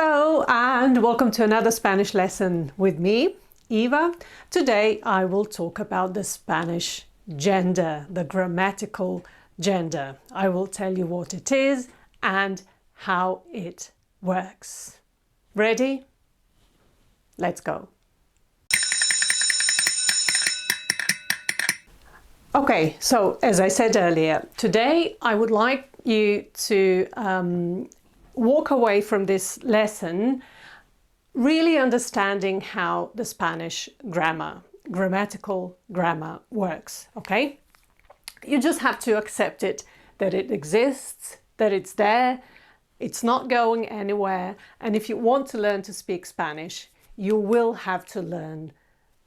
Hello and welcome to another Spanish lesson with me, Eva. Today I will talk about the Spanish gender, the grammatical gender. I will tell you what it is and how it works. Ready? Let's go. Okay, so as I said earlier, today I would like you to walk away from this lesson really understanding how the Spanish grammatical grammar works, okay? You just have to accept it, that it exists, that it's there, it's not going anywhere, and if you want to learn to speak Spanish, you will have to learn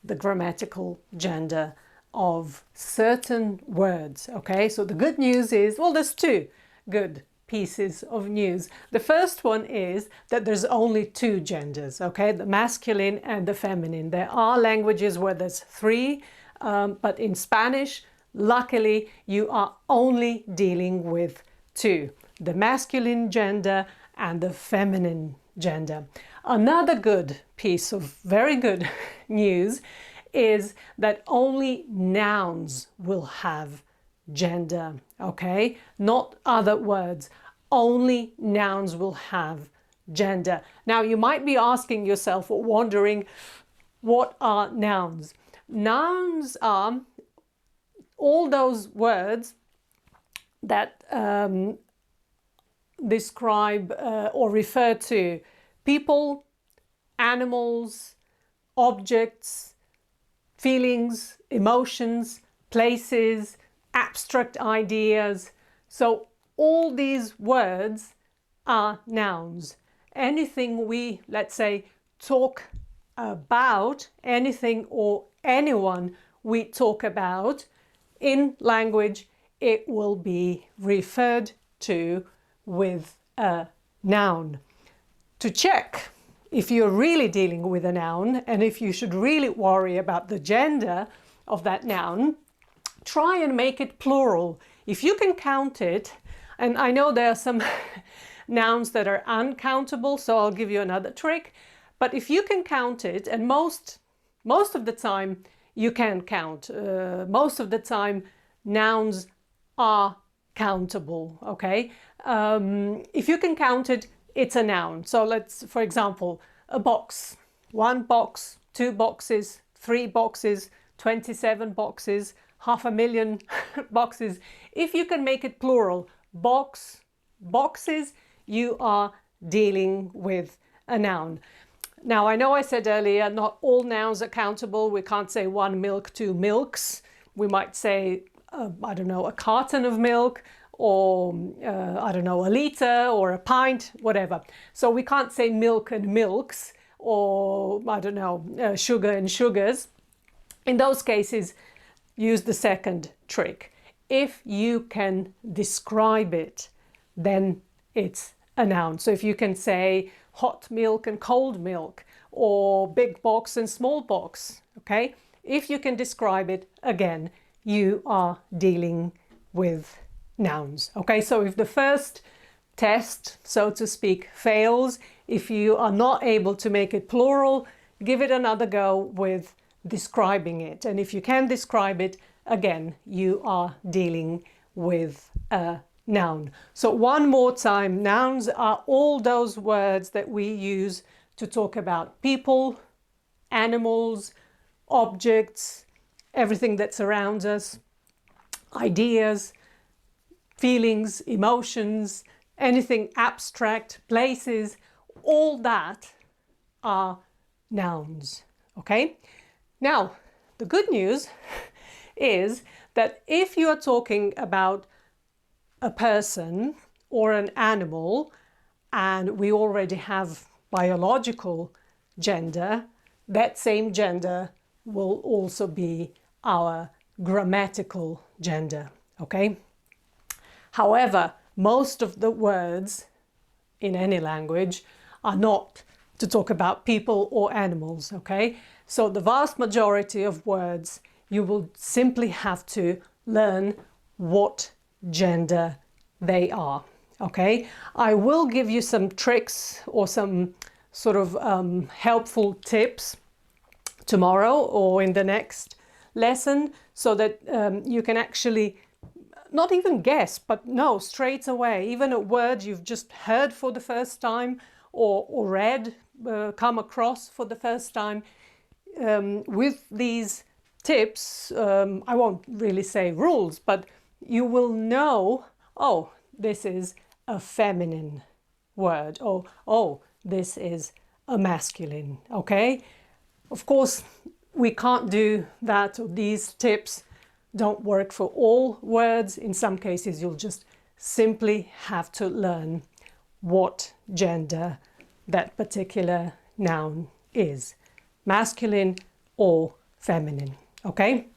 the grammatical gender of certain words, okay? So the good news is, well, there's two good pieces of news. The first one is that there's only two genders, okay? The masculine and the feminine. There are languages where there's three, but in Spanish, luckily, you are only dealing with two, the masculine gender and the feminine gender. Another good piece of very good news is that only nouns will have gender, okay? Not other words. Only nouns will have gender. Now, you might be asking yourself or wondering, what are nouns? Nouns are all those words that describe or refer to people, animals, objects, feelings, emotions, places, abstract ideas. So all these words are nouns. Anything we, let's say, talk about, anything or anyone we talk about in language, it will be referred to with a noun. To check if you're really dealing with a noun and if you should really worry about the gender of that noun, try and make it plural. If you can count it, and I know there are some nouns that are uncountable, so I'll give you another trick, but if you can count it, and most of the time you can count, most of the time nouns are countable, okay? If you can count it, it's a noun. So let's, for example, a box, 1 box, 2 boxes, 3 boxes, 27 boxes, 500,000 boxes. If you can make it plural, boxes, you are dealing with a noun. Now, I know I said earlier, not all nouns are countable. We can't say 1 milk, 2 milks. We might say, I don't know, a carton of milk, or I don't know, a liter or a pint, whatever. So we can't say milk and milks, or I don't know, sugar and sugars. In those cases, use the second trick. If you can describe it, then it's a noun. So if you can say hot milk and cold milk, or big box and small box, okay? If you can describe it, again, you are dealing with nouns, okay? So if the first test, so to speak, fails, if you are not able to make it plural, give it another go with describing it. And if you can describe it, again, you are dealing with a noun. So one more time, nouns are all those words that we use to talk about people, animals, objects, everything that surrounds us, ideas, feelings, emotions, anything abstract, places, all that are nouns, okay? Now, the good news is that if you are talking about a person or an animal, and we already have biological gender, that same gender will also be our grammatical gender, okay? However, most of the words in any language are not to talk about people or animals, okay? So the vast majority of words, you will simply have to learn what gender they are, Okay, I will give you some tricks or some sort of helpful tips tomorrow or in the next lesson, so that you can actually not even guess, but know straight away, even a word you've just heard for the first time or read, come across for the first time. With these tips, I won't really say rules, but you will know, oh, this is a feminine word, or oh, this is a masculine, okay? Of course, we can't do that. These tips don't work for all words. In some cases, you'll just simply have to learn what gender that particular noun is, masculine or feminine, okay?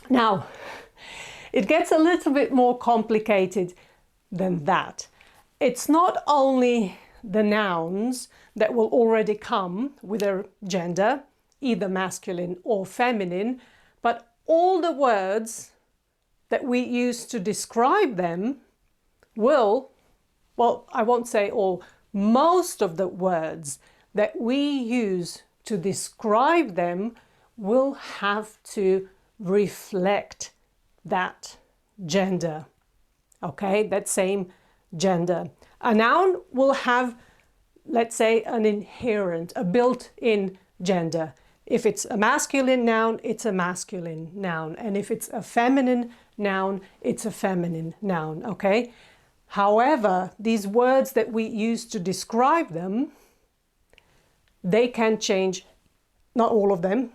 Now, it gets a little bit more complicated than that. It's not only the nouns that will already come with a gender, either masculine or feminine, but all the words that we use to describe them will, well, I won't say all, most of the words that we use to describe them will have to reflect that gender, okay, that same gender. A noun will have, let's say, an inherent, a built-in gender. If it's a masculine noun, it's a masculine noun. And if it's a feminine noun, it's a feminine noun, okay? However, these words that we use to describe them, they can change, not all of them,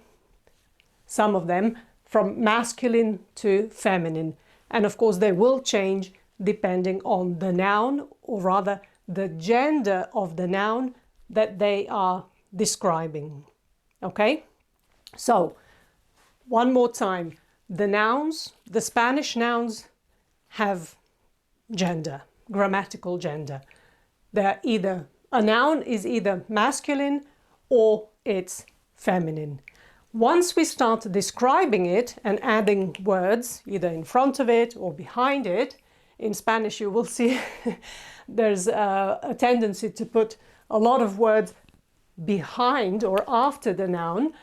some of them, from masculine to feminine. And of course, they will change depending on the noun, or rather the gender of the noun that they are describing. Okay? So, one more time. The nouns, the Spanish nouns, have gender, grammatical gender. They're either, a noun is either masculine or it's feminine. Once we start describing it and adding words, either in front of it or behind it, in Spanish you will see there's a tendency to put a lot of words behind or after the noun.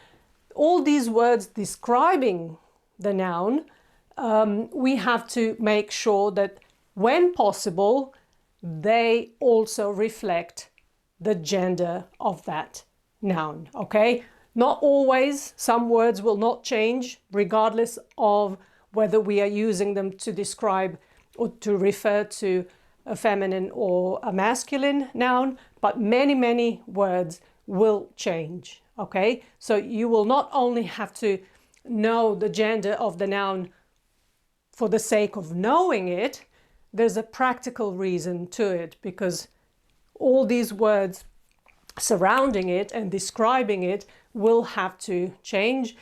All these words describing the noun, we have to make sure that when possible, they also reflect the gender of that noun, okay? Not always, some words will not change regardless of whether we are using them to describe or to refer to a feminine or a masculine noun, but many words will change, okay? So you will not only have to know the gender of the noun for the sake of knowing it, there's a practical reason to it, because all these words surrounding it and describing it will have to change,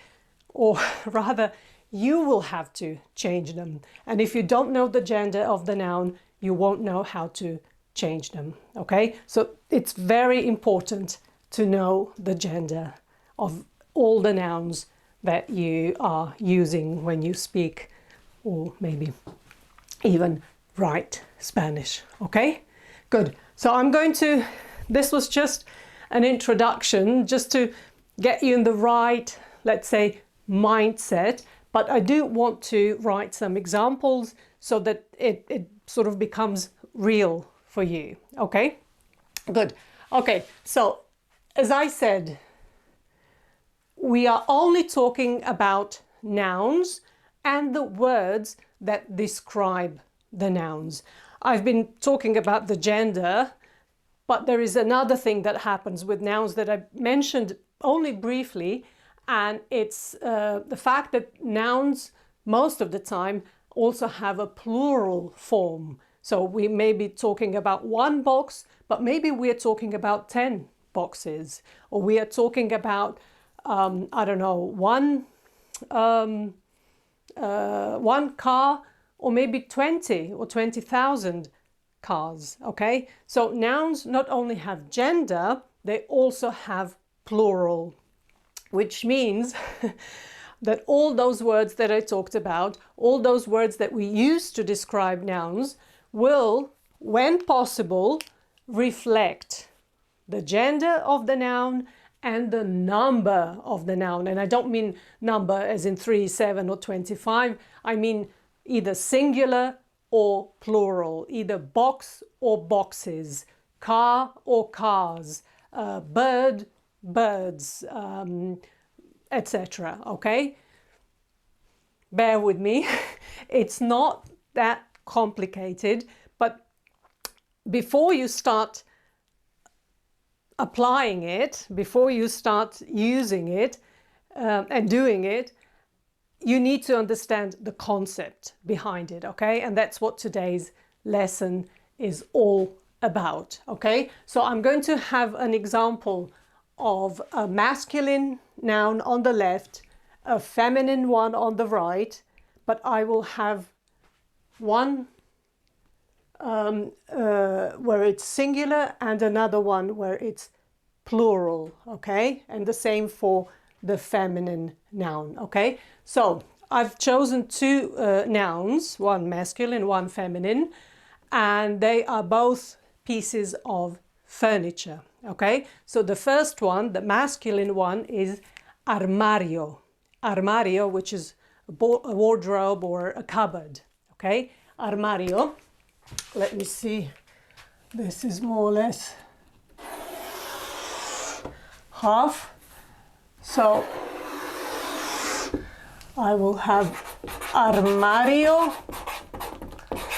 or rather you will have to change them. And if you don't know the gender of the noun, you won't know how to change them, okay? So it's very important to know the gender of all the nouns that you are using when you speak or maybe even write Spanish, okay? Good. So I'm going to, this was just an introduction just to get you in the right, let's say, mindset, but I do want to write some examples so that it sort of becomes real for you, okay? Good. Okay, so as I said, we are only talking about nouns and the words that describe the nouns. I've been talking about the gender, but there is another thing that happens with nouns that I mentioned only briefly, and it's the fact that nouns most of the time also have a plural form. So we may be talking about one box, but maybe we're talking about 10 boxes, or we are talking about, I don't know, one car, or maybe 20 or 20,000 cars, okay? So nouns not only have gender, they also have plural, which means that all those words that I talked about, all those words that we use to describe nouns will when possible, reflect the gender of the noun and the number of the noun. And I don't mean number as in 3, 7 or 25. I mean either singular or plural, either box or boxes, car or cars, bird, birds, etc. Okay? Bear with me. It's not that complicated, but before you start applying it, before you start using it and doing it, you need to understand the concept behind it, okay? And that's what today's lesson is all about, okay? So I'm going to have an example of a masculine noun on the left, a feminine one on the right, but I will have one where it's singular and another one where it's plural, okay? And the same for the feminine noun, okay? So I've chosen two nouns, one masculine, one feminine, and they are both pieces of furniture, okay? So the first one, the masculine one, is armario. Armario, which is a wardrobe or a cupboard, okay? Armario. Let me see. This is more or less half. So I will have armario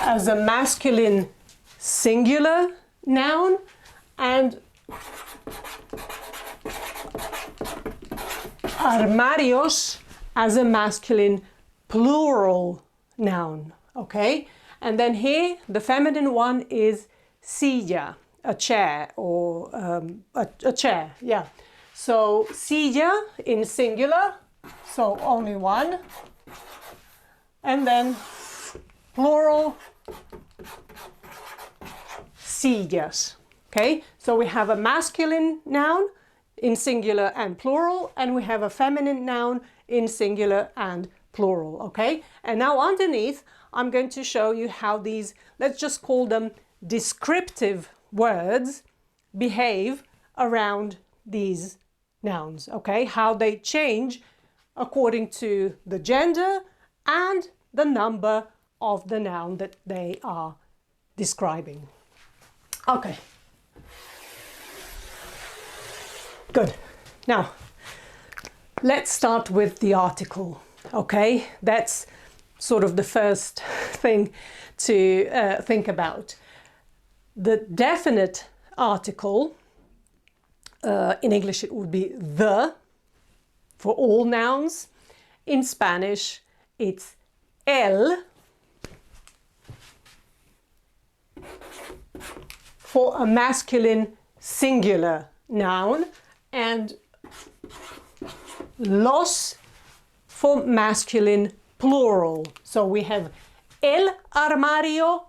as a masculine singular noun and armarios as a masculine plural noun, okay? And then here, the feminine one is silla, a chair, or a chair, yeah. So silla in singular, so only one. And then plural, sillas, okay? So we have a masculine noun in singular and plural, and we have a feminine noun in singular and plural, okay? And now underneath, I'm going to show you how these, let's just call them descriptive words, behave around these nouns, okay? How they change according to the gender and the number of the noun that they are describing. Okay. Good. Now, let's start with the article, okay? That's sort of the first thing to think about. The definite article, in English it would be the, for all nouns. In Spanish it's el, for a masculine singular noun, and los for masculine plural. So we have el armario,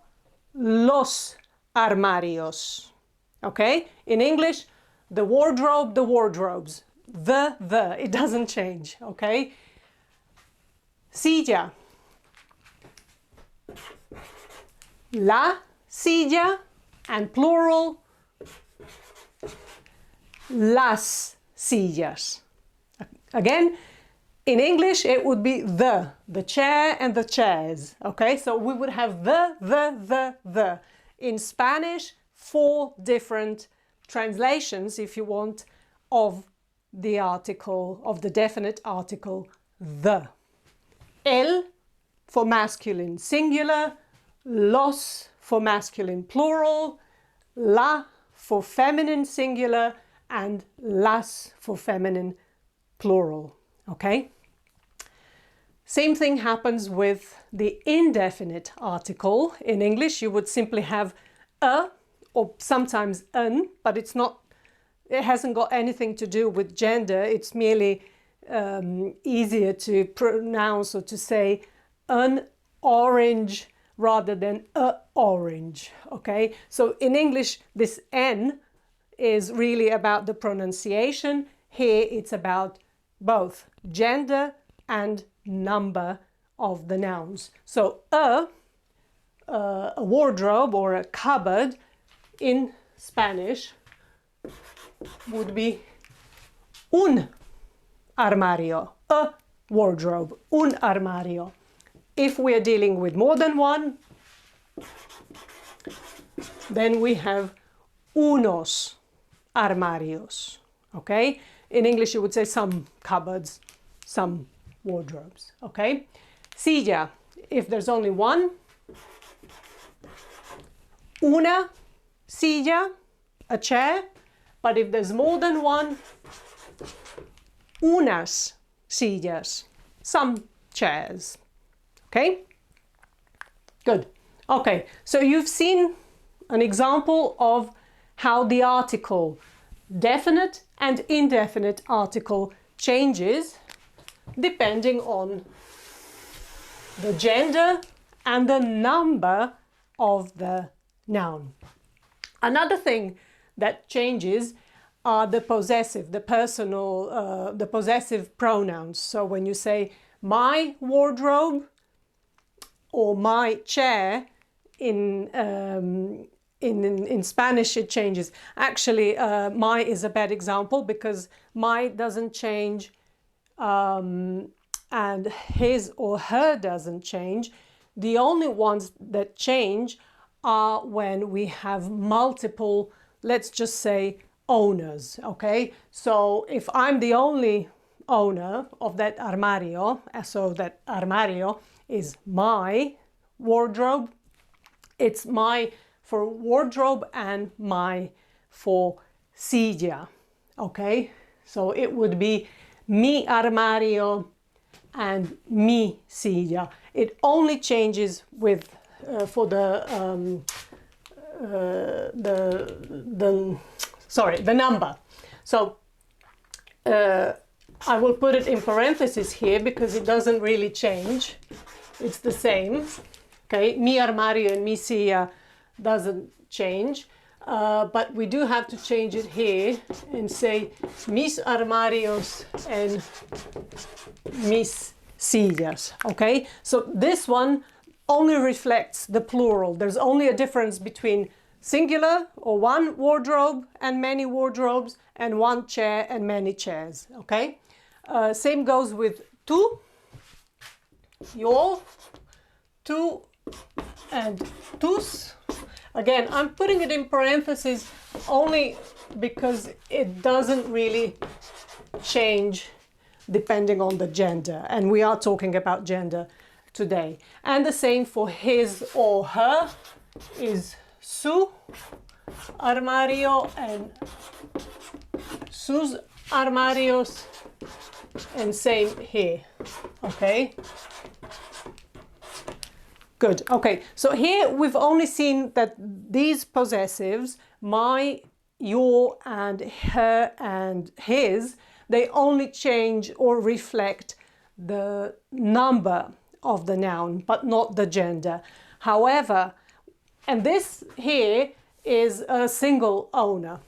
los armarios. Okay? In English, the wardrobe, the wardrobes. The, it doesn't change. Okay? Silla. La silla, and plural, las sillas. Again, in English, it would be the chair and the chairs, okay? So we would have the. In Spanish, 4 different translations, if you want, of the article, of the definite article, the. El for masculine singular, los for masculine plural, la for feminine singular, and las for feminine plural, okay? Same thing happens with the indefinite article. In English, you would simply have a, or sometimes an, but it's not, it hasn't got anything to do with gender. It's merely easier to pronounce or to say an orange rather than a orange, okay? So in English, this N is really about the pronunciation. Here it's about both gender and number of the nouns. So a wardrobe or a cupboard in Spanish would be un armario, a wardrobe, un armario. If we are dealing with more than one, then we have unos armarios, okay? In English you would say some cupboards, some wardrobes, okay? Silla, if there's only one, una silla, a chair, but if there's more than one, unas sillas, some chairs, okay? Good. Okay, so you've seen an example of how the article, definite and indefinite article, changes depending on the gender and the number of the noun. Another thing that changes are the possessive, the personal, the possessive pronouns. So when you say my wardrobe or my chair, in Spanish it changes. Actually, my is a bad example because my doesn't change and his or her doesn't change. The only ones that change are when we have multiple, let's just say, owners, okay? So if I'm the only owner of that armario, so that armario is my wardrobe, it's my for wardrobe and my for silla, okay? So it would be mi armario and mi silla. It only changes with for the number. So I will put it in parentheses here because it doesn't really change. It's the same. Okay, mi armario and mi silla doesn't change, but we do have to change it here and say mis armarios and mis sillas. Okay, so this one only reflects the plural. There's only a difference between singular or one wardrobe and many wardrobes and one chair and many chairs. Okay, same goes with tu, your, tu and tus. Again, I'm putting it in parentheses only because it doesn't really change depending on the gender, and we are talking about gender today. And the same for his or her is su armario and sus armarios, and same here, okay? Good, okay, so here we've only seen that these possessives, my, your, and her, and his, they only change or reflect the number of the noun, but not the gender. However, and this here is a single owner.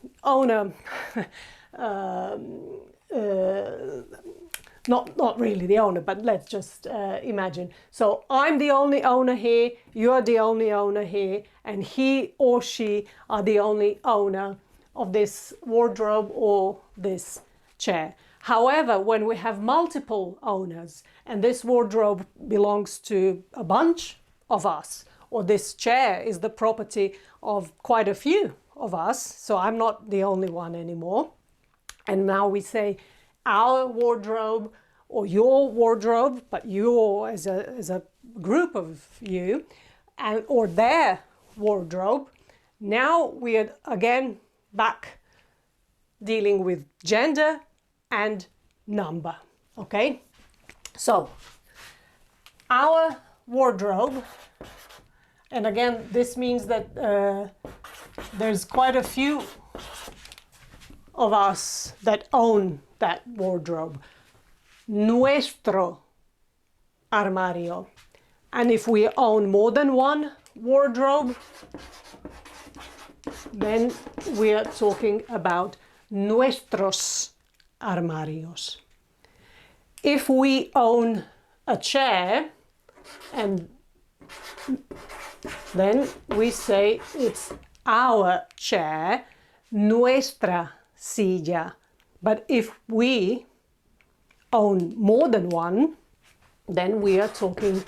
Not really the owner, but let's just imagine. So I'm the only owner here, you're the only owner here, and he or she are the only owner of this wardrobe or this chair. However, when we have multiple owners and this wardrobe belongs to a bunch of us, or this chair is the property of quite a few of us, so I'm not the only one anymore, and now we say our wardrobe or your wardrobe, but you as a group of you, and or their wardrobe, now we are again back dealing with gender and number, okay? So our wardrobe, and again this means that there's quite a few of us that own that wardrobe. Nuestro armario. And if we own more than one wardrobe, then we are talking about nuestros armarios. If we own a chair, and then we say it's our chair, nuestra silla. But if we own more than one, then we are talking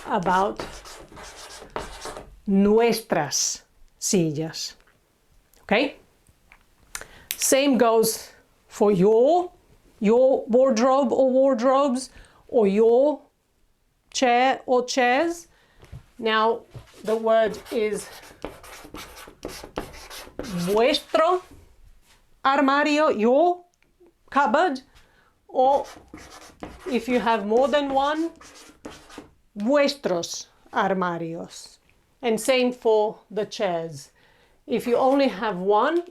about nuestras sillas. Okay? Same goes for your wardrobe or wardrobes, or your chair or chairs. Now the word is vuestro armario, your cupboard, or if you have more than one, vuestros armarios. And same for the chairs. If you only have one,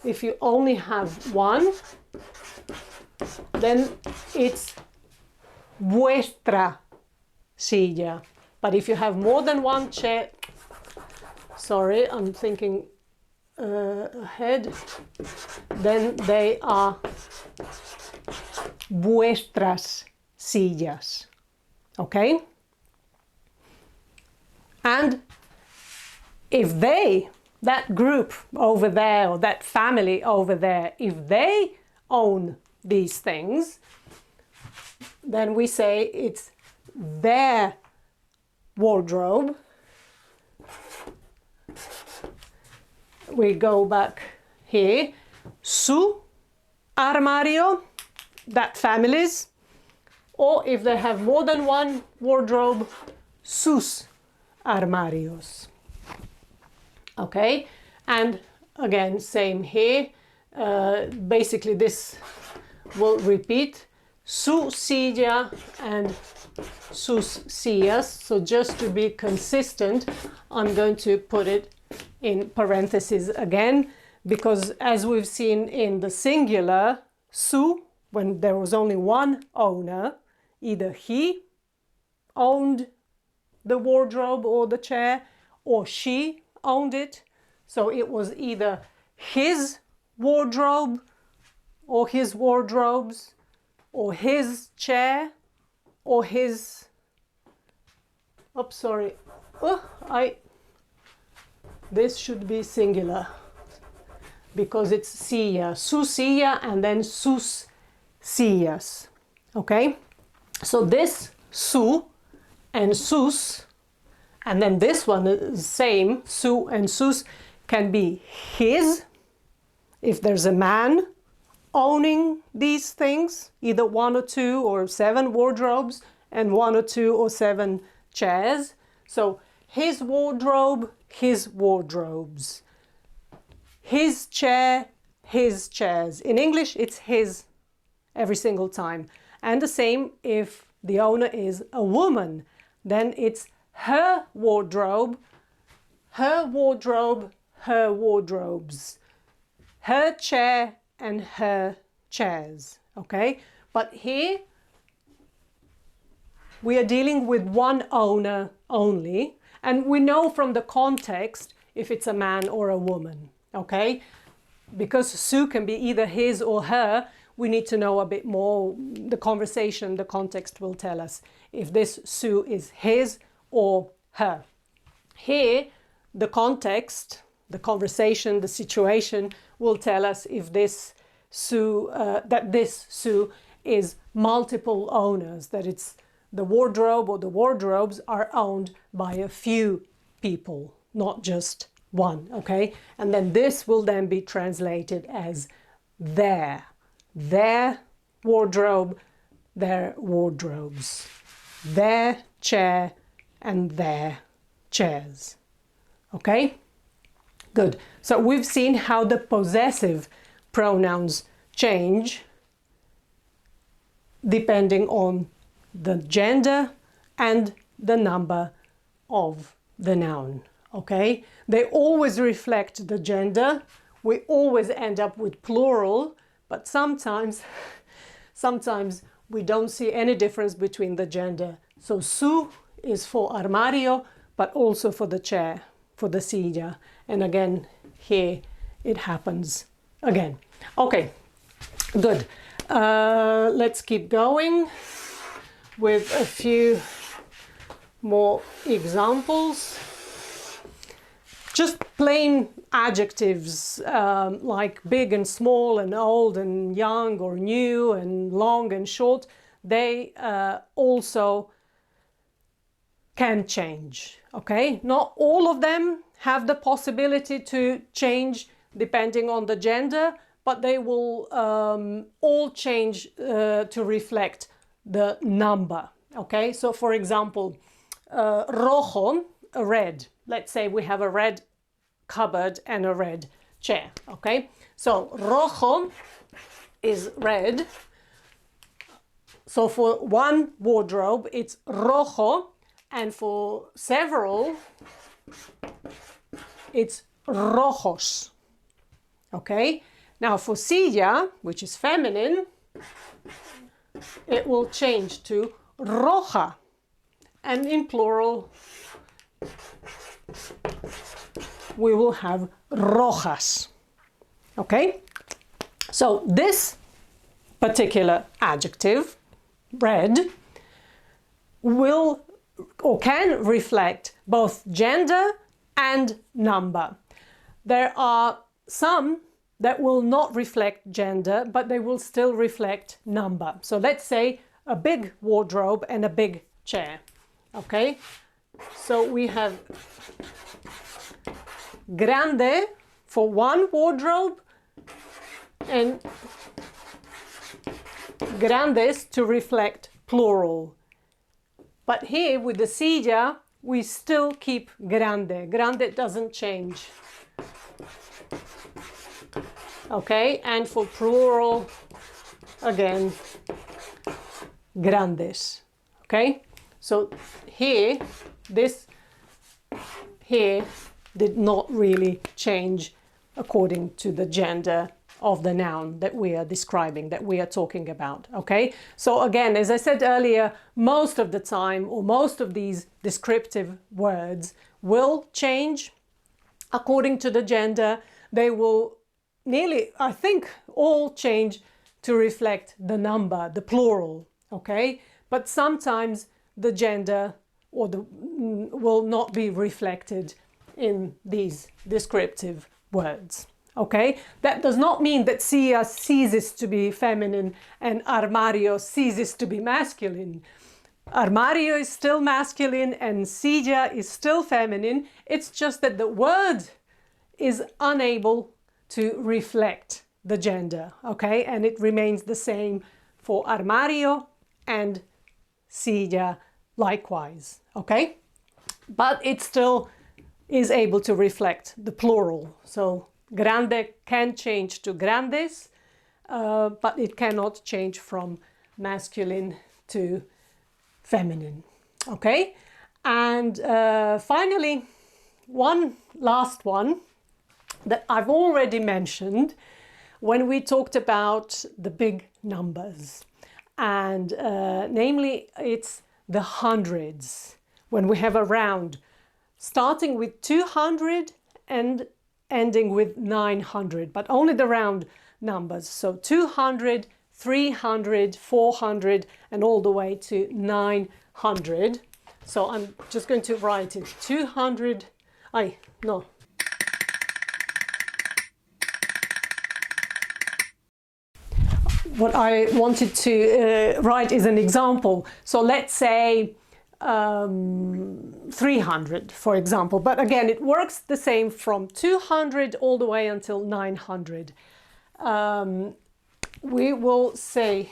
if you only have one, then it's vuestra silla. But if you have more than one chair, sorry, I'm thinking ahead, then they are vuestras sillas. Okay? And if they, that group over there, or that family over there, if they own these things, then we say it's their wardrobe. We go back here, su armario, that family's, or if they have more than one wardrobe, sus armarios. Okay, and again, same here. Basically, this will repeat, su silla and sus sillas. So just to be consistent, I'm going to put it in parentheses again, because as we've seen in the singular, su, when there was only one owner, either he owned the wardrobe or the chair, or she owned it. So it was either his wardrobe or his wardrobes, or his chair or his, this should be singular because it's silla, su silla and then sus sillas. Okay, so this su and sus, and then this one is same, su and sus, can be his, if there's a man owning these things, either one or two or seven wardrobes and one or two or seven chairs. So his wardrobe, his wardrobes. His chair, his chairs. In English, it's his every single time. And the same if the owner is a woman, then it's her wardrobe, her wardrobe, her wardrobes, her chair and her chairs. Okay, but here we are dealing with one owner only, and we know from the context if it's a man or a woman. Okay, because su can be either his or her, we need to know a bit more. The conversation, the context will tell us if this su is his or her. Here, the context, the conversation, the situation will tell us if this su, that this su is multiple owners, that it's the wardrobe or the wardrobes are owned by a few people, not just one. Okay, and then this will then be translated as their wardrobe, their wardrobes, their chair and their chairs. Okay, good. So we've seen how the possessive pronouns change depending on the gender and the number of the noun. Okay, they always reflect the gender. We always end up with plural, but sometimes we don't see any difference between the gender. So su is for armario, but also for the chair, for the silla. And again, here it happens again. Okay, good. Let's keep going with a few more examples. Just plain adjectives like big and small and old and young or new and long and short, they also can change, okay? Not all of them have the possibility to change depending on the gender, but they will all change to reflect the number, okay? So for example, rojo, red. Let's say we have a red cupboard and a red chair, okay? So rojo is red. So for one wardrobe, it's rojo, and for several, it's rojos, okay? Now for silla, which is feminine, it will change to roja, and in plural, we will have rojas, okay? So this particular adjective, red, will or can reflect both gender and number. There are some that will not reflect gender, but they will still reflect number. So let's say a big wardrobe and a big chair, okay? So we have grande for one wardrobe and grandes to reflect plural. But here with the silla, we still keep grande. Grande doesn't change. Okay, and for plural, again, grandes. Okay, so here, this here did not really change according to the gender of the noun that we are describing, that we are talking about, okay? So again, as I said earlier, most of the time, or most of these descriptive words will change according to the gender. They will nearly, I think, all change to reflect the number, the plural, okay? But sometimes the gender or the will not be reflected in these descriptive words. Okay, that does not mean that silla ceases to be feminine and armario ceases to be masculine. Armario is still masculine and silla is still feminine. It's just that the word is unable to reflect the gender, okay? And it remains the same for armario and silla likewise, okay? But it still is able to reflect the plural. So grande can change to grandes, but it cannot change from masculine to feminine, okay? And finally, one last one that I've already mentioned when we talked about the big numbers. And namely, it's the hundreds. When we have a round, starting with 200 and ending with 900, but only the round numbers. So 200, 300, 400, and all the way to 900. So I'm just going to write it 200, no. What I wanted to write is an example. So let's say 300, for example. But again, it works the same from 200 all the way until 900. We will say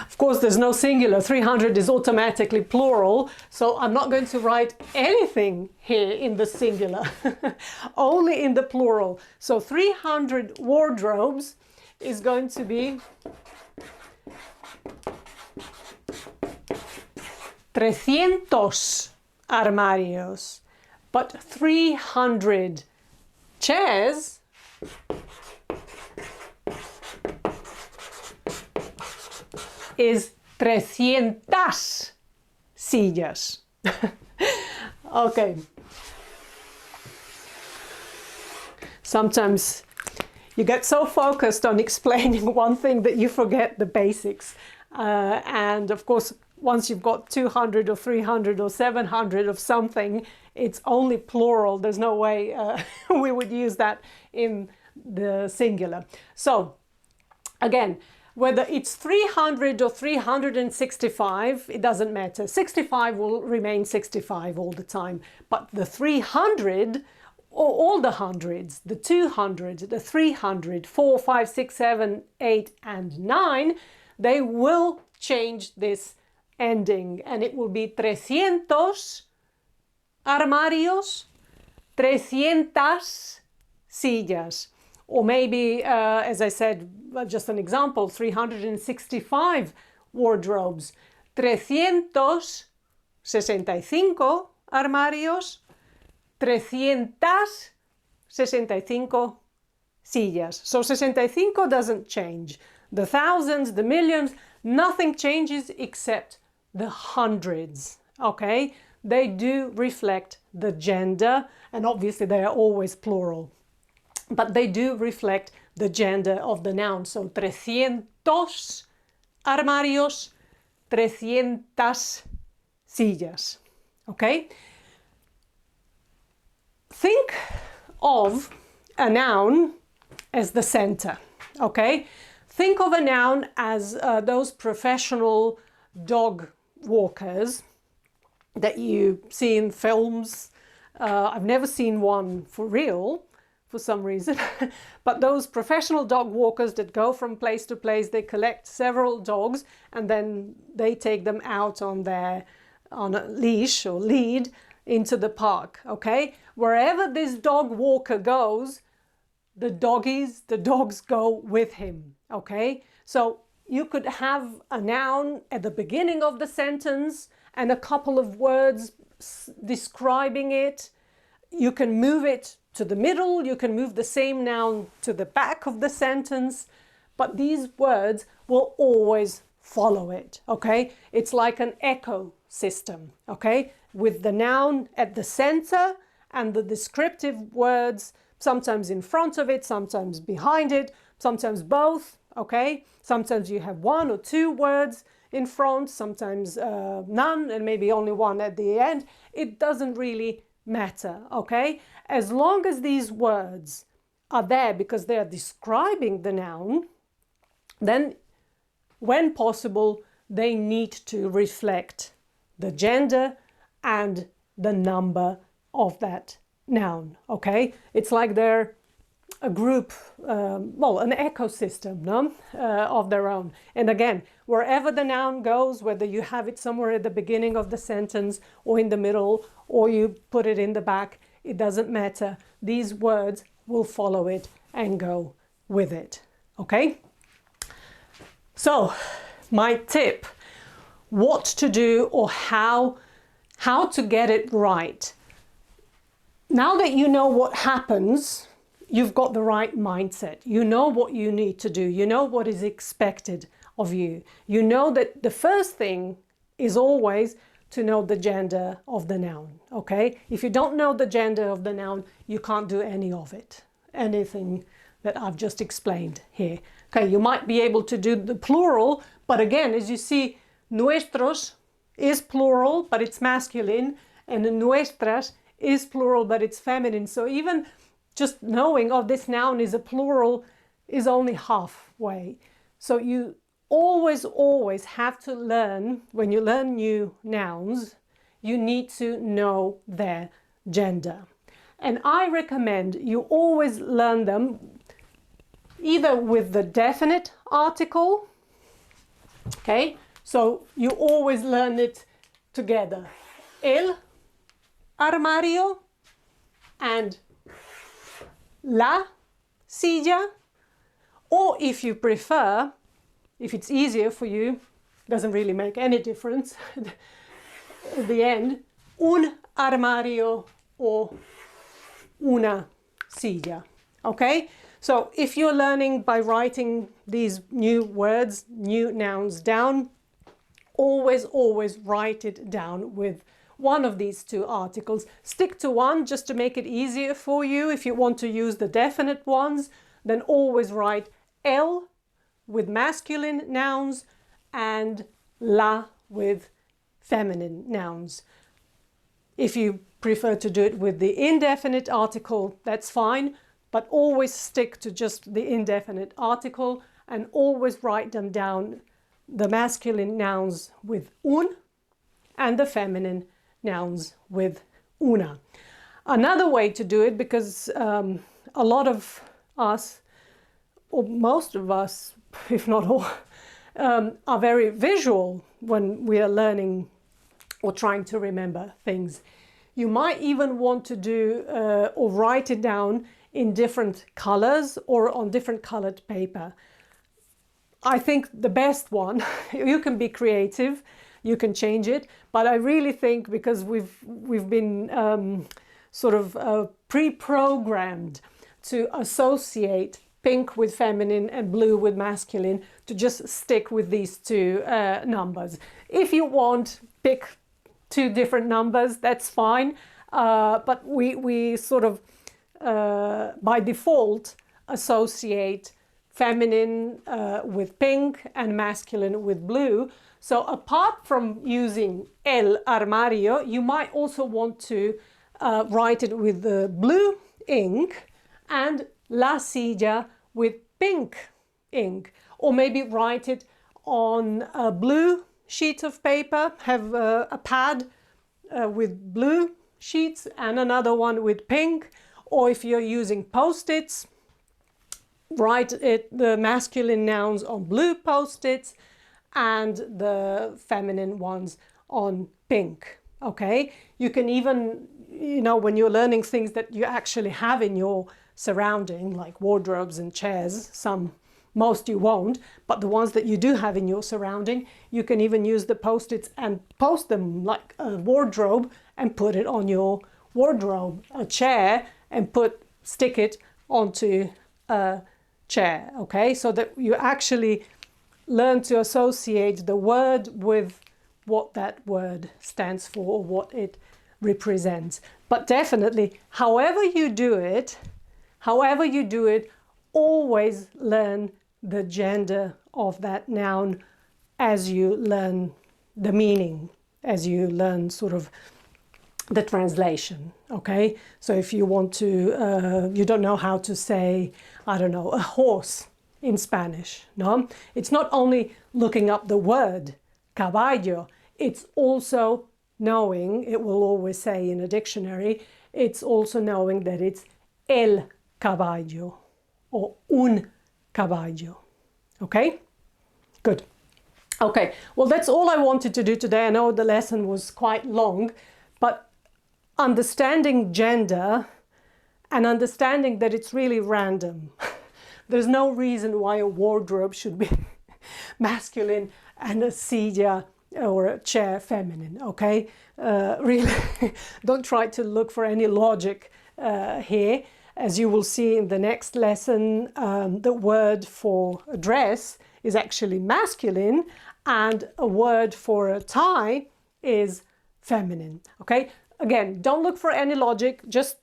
of course, there's no singular. 300 is automatically plural, so I'm not going to write anything here in the singular, only in the plural. So 300 wardrobes is going to be 300 armarios, but 300 chairs is 300 sillas. Okay. Sometimes You get so focused on explaining one thing that you forget the basics. And of course, once you've got 200 or 300 or 700 of something, it's only plural. There's no way we would use that in the singular. So again, whether it's 300 or 365, it doesn't matter. 65 will remain 65 all the time. But the 300, or all the hundreds, the 200, the 300, 4, 5, 6, 7, 8, and 9, they will change this ending. And it will be 300 armarios, 300 sillas. Or maybe, as I said, just an example, 365 wardrobes, 365 armarios, 365 sillas. So 65 doesn't change. The thousands, the millions, nothing changes except the hundreds, okay? They do reflect the gender, and obviously they are always plural. But they do reflect the gender of the noun. So 300 armarios, 300 sillas. Okay? Think of a noun as the center. Okay? Think of a noun as those professional dog walkers that you see in films. I've never seen one for real, for some reason, but those professional dog walkers that go from place to place, they collect several dogs and then they take them out on a leash or lead into the park, okay? Wherever this dog walker goes, the dogs go with him, okay? So you could have a noun at the beginning of the sentence and a couple of words describing it. You can move it to the middle, you can move the same noun to the back of the sentence, but these words will always follow it, okay? It's like an echo system, okay? With the noun at the center and the descriptive words sometimes in front of it, sometimes behind it, sometimes both, okay? Sometimes you have one or two words in front, sometimes none, and maybe only one at the end. It doesn't really matter, okay? As long as these words are there because they are describing the noun, then when possible, they need to reflect the gender and the number of that noun, okay? It's like they're a group, well, an ecosystem, no? Of their own. And again, wherever the noun goes, whether you have it somewhere at the beginning of the sentence or in the middle, or you put it in the back, it doesn't matter. These words will follow it and go with it, okay? So, my tip, what to do or how to get it right. Now that you know what happens, you've got the right mindset. You know what you need to do. You know what is expected of you. You know that the first thing is always to know the gender of the noun, okay? If you don't know the gender of the noun, you can't do any of it. Anything that I've just explained here. Okay, you might be able to do the plural, but again, as you see, nuestros is plural, but it's masculine, and nuestras is plural, but it's feminine. So even just knowing, oh, this noun is a plural is only halfway. So you always have to learn, when you learn new nouns, you need to know their gender. And I recommend you always learn them either with the definite article, okay? So you always learn it together. El armario and la silla, or if you prefer, if it's easier for you, doesn't really make any difference at the end, un armario or una silla, okay? So if you're learning by writing these new words, new nouns down, always write it down with one of these two articles. Stick to one just to make it easier for you. If you want to use the definite ones, then always write el with masculine nouns and la with feminine nouns. If you prefer to do it with the indefinite article, that's fine, but always stick to just the indefinite article and always write them down, the masculine nouns with un and the feminine nouns with una. Another way to do it, because a lot of us, or most of us, if not all, are very visual when we are learning or trying to remember things. You might even want to do or write it down in different colors or on different colored paper. I think the best one, you can be creative, you can change it, but I really think, because we've been sort of pre-programmed to associate pink with feminine and blue with masculine, to just stick with these two numbers. If you want, pick two different numbers, that's fine, but we sort of by default associate feminine with pink and masculine with blue. So apart from using el armario, you might also want to write it with the blue ink and la silla with pink ink, or maybe write it on a blue sheet of paper, have a pad with blue sheets and another one with pink, or if you're using post-its, write the masculine nouns on blue post-its and the feminine ones on pink. Okay, you can even, when you're learning things that you actually have in your surrounding, like wardrobes and chairs, most you won't, but the ones that you do have in your surrounding, you can even use the post-its and post them like a wardrobe and put it on your wardrobe, a chair, and stick it onto a chair. Okay, so that you actually learn to associate the word with what that word stands for or what it represents. But definitely, however you do it, always learn the gender of that noun as you learn the meaning, as you learn sort of the translation. Okay, so if you want to, you don't know how to say, I don't know, a horse in Spanish, no? It's not only looking up the word caballo, it's also knowing, it will always say in a dictionary, it's also knowing that it's el caballo or un caballo. Okay, good. Okay, well, that's all I wanted to do today. I know the lesson was quite long, but understanding gender and understanding that it's really random. There's no reason why a wardrobe should be masculine and a silla or a chair feminine, okay? Really, don't try to look for any logic here. As you will see in the next lesson, the word for a dress is actually masculine and a word for a tie is feminine, okay? Again, don't look for any logic, just,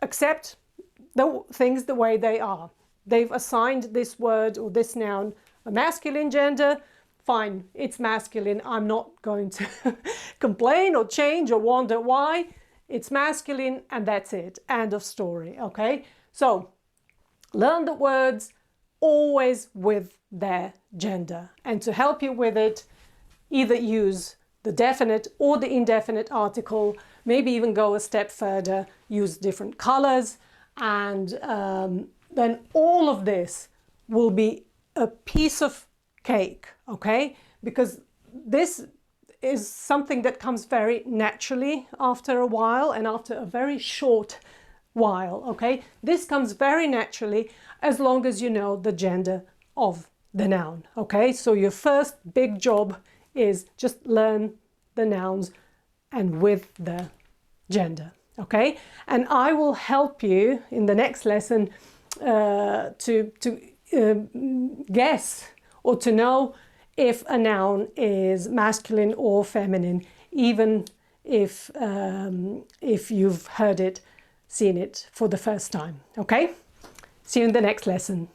accept the things the way they are. They've assigned this word or this noun a masculine gender, fine, it's masculine. I'm not going to complain or change or wonder why. It's masculine and that's it. End of story, okay? So learn the words always with their gender. And to help you with it, either use the definite or the indefinite article, maybe even go a step further, use different colors, and then all of this will be a piece of cake, okay? Because this is something that comes very naturally after a while and after a very short while, okay? This comes very naturally as long as you know the gender of the noun, okay? So your first big job is just learn the nouns and with the gender, okay? And I will help you in the next lesson to guess or to know if a noun is masculine or feminine, even if you've heard it, seen it for the first time, okay? See you in the next lesson.